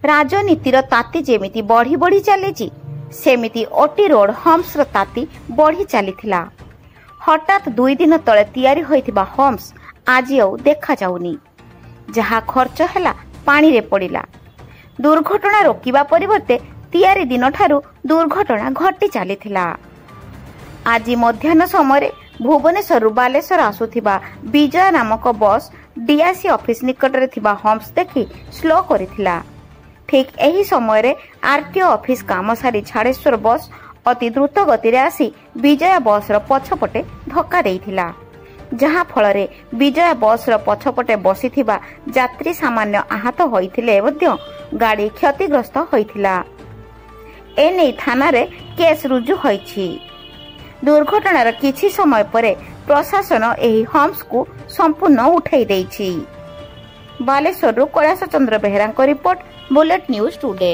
राजनीतिर ताती जेमिति बढ़ी बढ़ी चली सेमिति ओटी रोड हम्स ताती बढ़ी चलीथिला। हठात 2 दिन तले तैयारी होइथिबा हम्स आज आउ देखा जाउनी। जहा खर्च हैला पानी रे पड़िला। दुर्घटना रोकिबा परिवर्ते तैयारी दिन ठारू दुर्घटना घटी चलीथिला। आज मध्याह्न समय भुवनेश्वर बालेश्वर आसुथिबा विजय नामक बस डीआईसी ऑफिस निकट रे थिबा हम्स देखि स्लो करिथिला। ठीक एही समय आरटीओ ऑफिस काम सारी झाड़ेश्वर बस अति द्रुत गति रे आसी विजय बस रो पछपटे धक्का देइथिला। जहा फल विजय बस रो पछपटे बसिथिबा यात्री सामान्य आहत होइथिले मध्य गाड़ी क्षतिग्रस्त होइथिला। एने थाना रे केस रुजु होइछि। दुर्घटनार किछि समय परे प्रशासन एही हम्स को संपूर्ण उठाई देइछि। Baleswar Kailash Chandra Behera report bullet news today.